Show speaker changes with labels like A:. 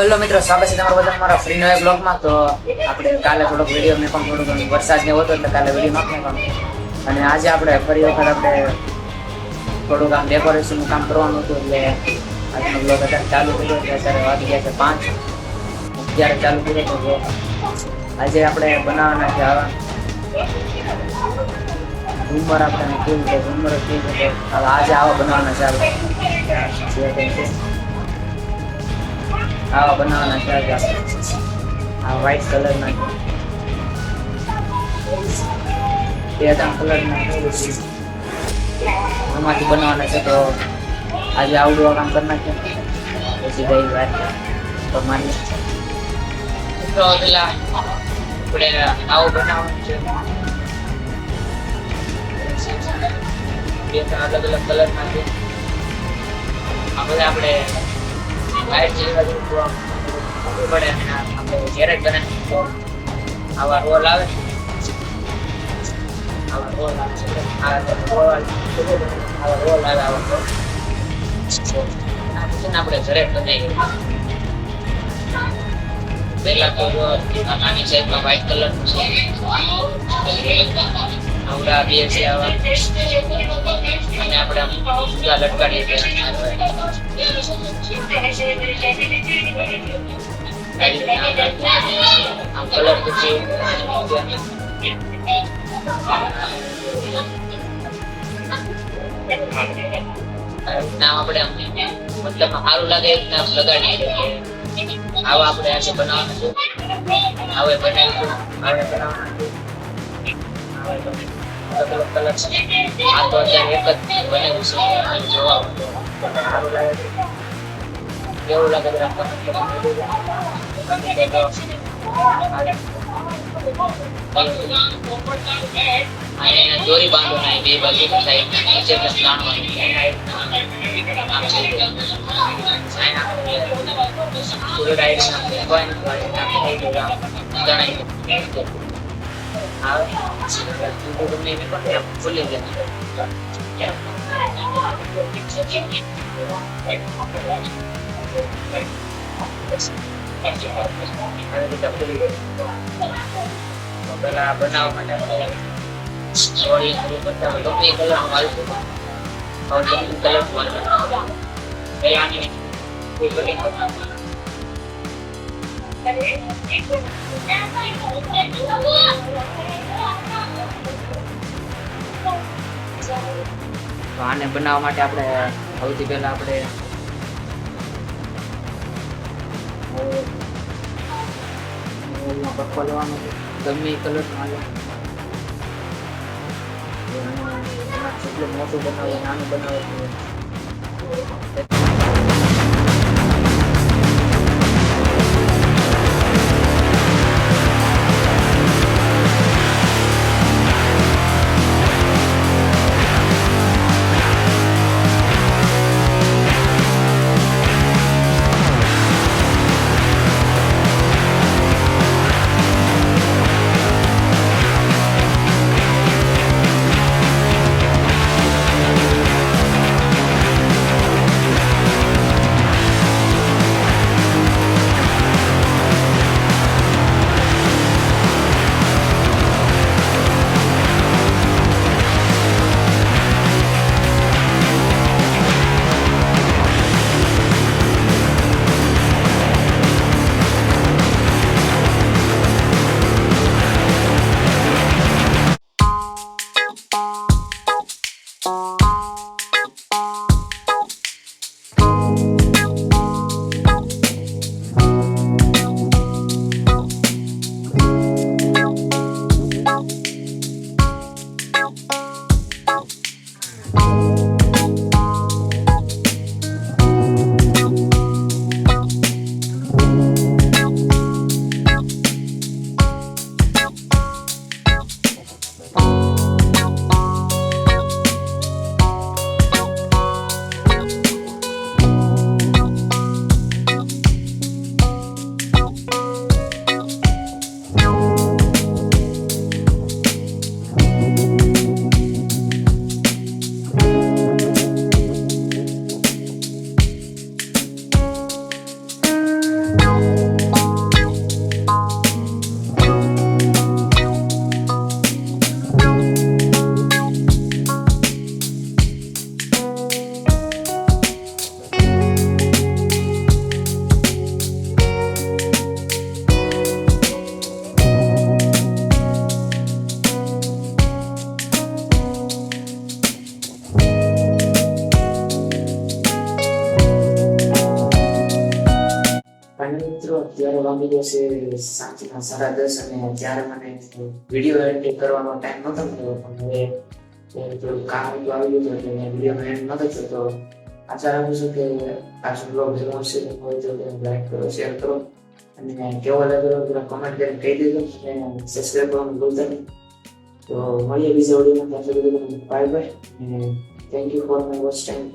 A: Hello મિત્રો, સ્વાગત છે તમારું બધા મારા ફ્રી નવા બ્લોગમાં. તો આપણે કાલે થોડોક વિડીયો મેં પણ થોડું વરસાદ ને હતો એટલે કાલે વિડીયો નાખવાનો, અને આજે આપણે ફરી વખત આપણે થોડુંક આમ ડેકોરેશનનું કામ કરવાનું હતું. એટલે આજનો બ્લોગ અત્યારે ચાલુ કર્યો છે. અત્યારે વાગી ગયા છે 5. અત્યારે ચાલુ કર્યો તો બ્લોગ આજે આપણે બનાવવાના છે આવા ઝુમ્મર. આપણે કેવું છે ઝુમ્મર કેવું છે, આજે આવા બનાવવાના છે. આવા બનાવવાના છે આ વ્હાઈટ કલરના બે ત્રણ કલરના એમાંથી બનાવવાના છે. તો આજે આવડું કામ કરી નાખીએ પછી ગઈ વાત તો માની તો પેલા આપણે આવું બનાવવાનું છે. બે ત્રણ અલગ અલગ કલરના છે. આ બધા આપણે વાઈટ જેવા પડે આપણે ઘેરે જ બનાવી આવા રોલ આવે. આવા રોલ આવે આપણે ઘરે બનાવીએ. પેલા તો નાની સાઈઝમાં વ્હાઈટ કલરનું છે. આવડા બે છે આવા, અને આપણે પૂરા લટકાડીએ છીએ. આમ કલર પછી નામ આપણે મતલબ સારું લાગે એ નામ લગાડીએ. આવા આપણે આજે બનાવવાના છે. હવે બનાવીશું હવે બનાવવાના છે. અલગ અલગ કલર છે. આ તો અત્યારે એક જ બનાવ્યું છે. જોવા સારું લાગે છે. કેવું લાગે છે દોરી બાંધો ના બે બાજુ સાઈડ નીચે ભૂલી પેલા બનાવવા માટે ગમે કલર માલતું આને બનાવવા માટે આપણે સૌથી પહેલા આપણે પપ્પો લેવાનો છે. ગમે કલર જેટલું મોટું બનાવે નાનું બનાવે. અત્યારે વાગી જશે સાંજના 10:30 અને ત્યારે મને વિડીયો એડિટ કરવાનો ટાઈમ નહોતો મળ્યો, પણ હવે થોડું કામ આવી ગયું એટલે મેં વિડીયો એડિટ નહોતો થયો. તો આશા રાખું છું કે આજનો બ્લોગ જેવો હશે હોય તો લાઈક કરો, શેર કરો અને કેવો લાગ્યો જરા કમેન્ટ કરીને કહી દેજો અને સબસ્ક્રાઈબ કરવાનું ભૂલતા નહીં. તો મળીએ બીજા વિડીયોમાં. ત્યાં સુધી બાય બાય અને thank you for my watch time.